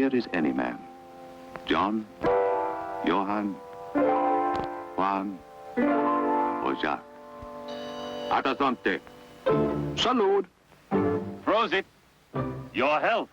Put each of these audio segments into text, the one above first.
here is any man. John, Johann, Juan, or Jacques. Atasante. Salud. Prosit. Your health.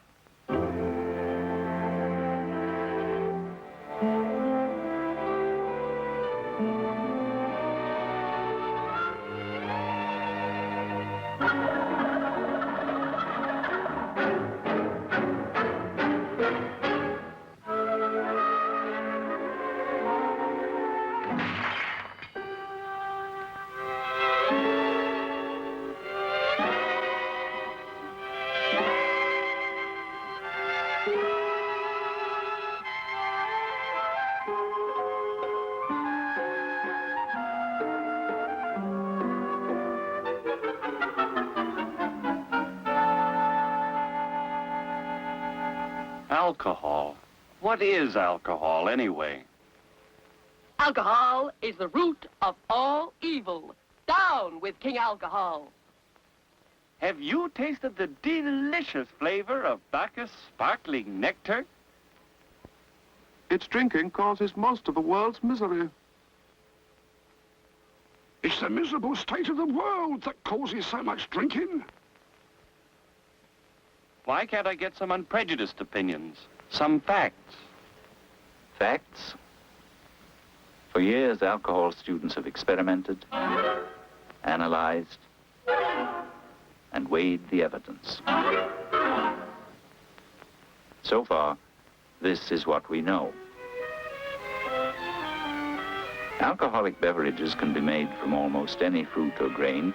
Alcohol. What is alcohol, anyway? Alcohol is the root of all evil. Down with King Alcohol. Have you tasted the delicious flavor of Bacchus sparkling nectar? Its drinking causes most of the world's misery. It's the miserable state of the world that causes so much drinking. Why can't I get some unprejudiced opinions? Some facts? Facts? For years, alcohol students have experimented, analyzed, and weighed the evidence. So far, this is what we know. Alcoholic beverages can be made from almost any fruit or grain,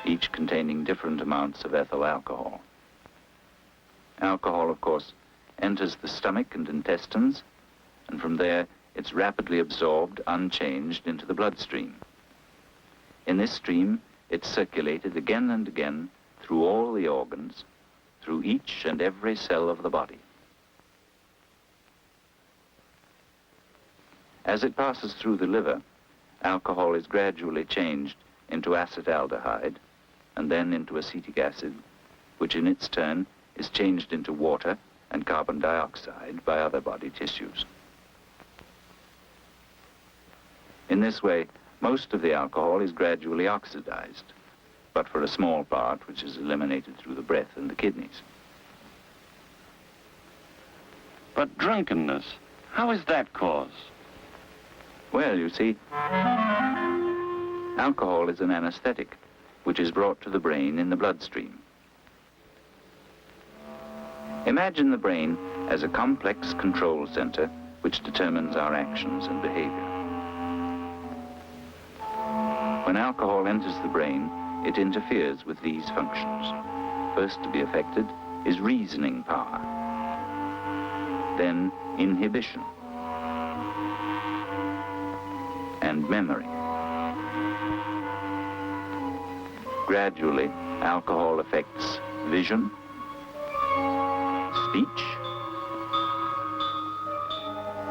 each containing different amounts of ethyl alcohol. Alcohol, of course, enters the stomach and intestines, and from there it's rapidly absorbed, unchanged, into the bloodstream. In this stream, it's circulated again and again through all the organs, through each and every cell of the body. As it passes through the liver, alcohol is gradually changed into acetaldehyde, and then into acetic acid, which in its turn is changed into water and carbon dioxide by other body tissues. In this way, most of the alcohol is gradually oxidized, but for a small part which is eliminated through the breath and the kidneys. But drunkenness, how is that caused? Well, you see, alcohol is an anesthetic, which is brought to the brain in the bloodstream. Imagine the brain as a complex control center which determines our actions and behavior. When alcohol enters the brain, it interferes with these functions. First to be affected is reasoning power, then inhibition, and memory. Gradually, alcohol affects vision, speech,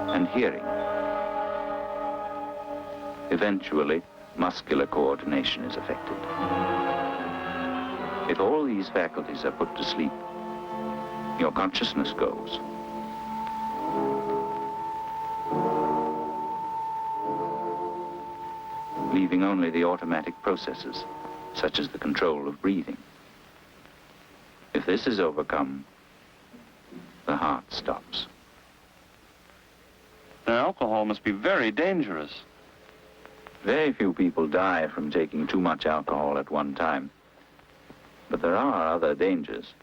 and hearing. Eventually, muscular coordination is affected. If all these faculties are put to sleep, your consciousness goes. Leaving only the automatic processes, such as the control of breathing. If this is overcome, the heart stops. Then alcohol must be very dangerous. Very few people die from taking too much alcohol at one time. But there are other dangers.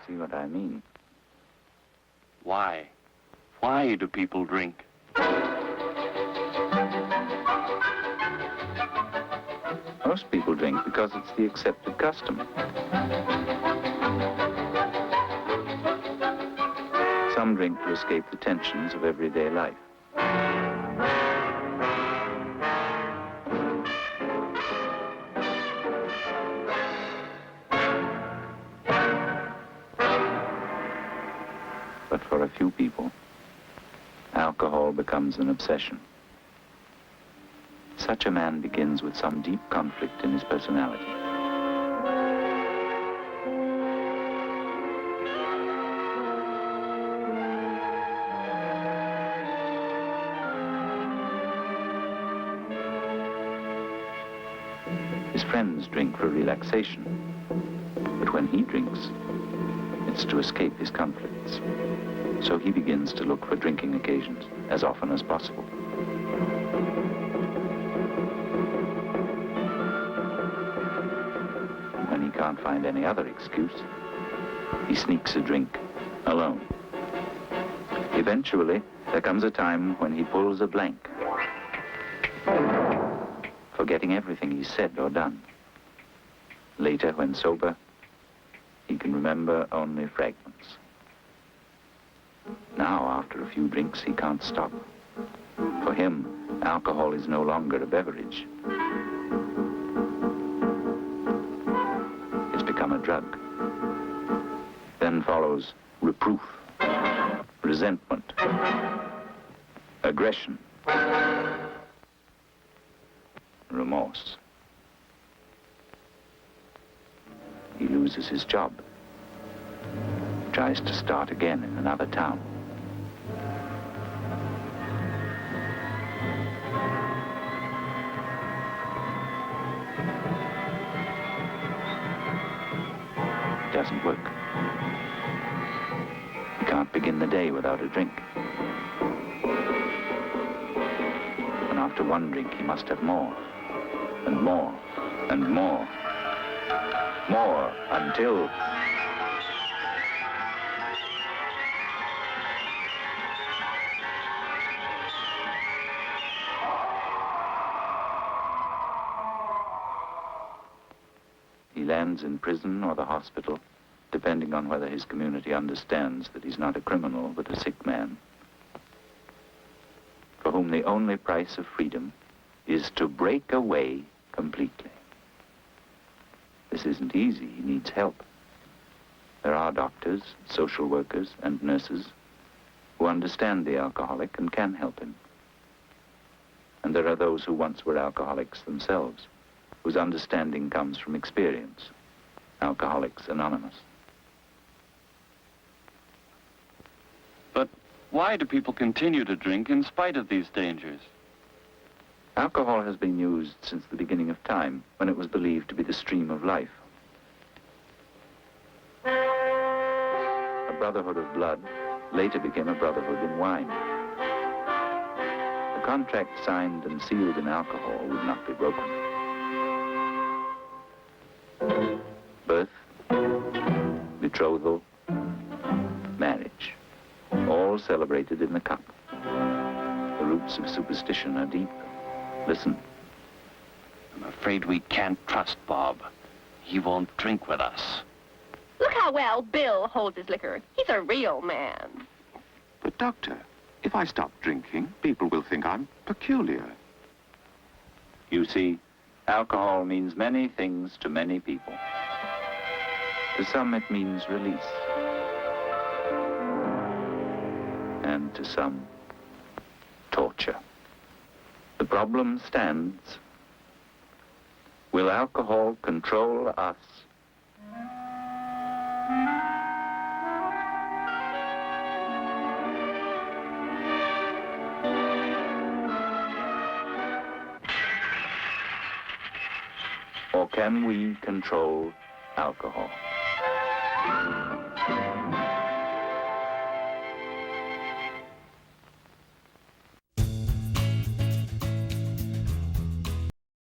See what I mean? Why? Why do people drink? Most people drink because it's the accepted custom. Some drink to escape the tensions of everyday life. But for a few people, alcohol becomes an obsession. Such a man begins with some deep conflict in his personality. His friends drink for relaxation, but when he drinks, it's to escape his conflicts. So he begins to look for drinking occasions as often as possible. When he can't find any other excuse, he sneaks a drink alone. Eventually, there comes a time when he pulls a blank, forgetting everything he's said or done. Later, when sober, he can remember only fragments. Now, after a few drinks, he can't stop. For him, alcohol is no longer a beverage. It's become a drug. Then follows reproof, resentment, aggression, remorse. He loses his job, tries to start again in another town. It doesn't work. He can't begin the day without a drink. And after one drink, he must have more, and more, and more. More, until... he lands in prison or the hospital, depending on whether his community understands that he's not a criminal, but a sick man, for whom the only price of freedom is to break away completely. This isn't easy. He needs help. There are doctors, social workers, and nurses who understand the alcoholic and can help him. And there are those who once were alcoholics themselves, whose understanding comes from experience. Alcoholics Anonymous. But why do people continue to drink in spite of these dangers? Alcohol has been used since the beginning of time, when it was believed to be the stream of life. A brotherhood of blood later became a brotherhood in wine. A contract signed and sealed in alcohol would not be broken. Birth, betrothal, marriage, all celebrated in the cup. The roots of superstition are deep. Listen. I'm afraid we can't trust Bob. He won't drink with us. Look how well Bill holds his liquor. He's a real man. But, Doctor, if I stop drinking, people will think I'm peculiar. You see, alcohol means many things to many people. To some it means release. And to some, torture. The problem stands. Will alcohol control us? Or can we control alcohol?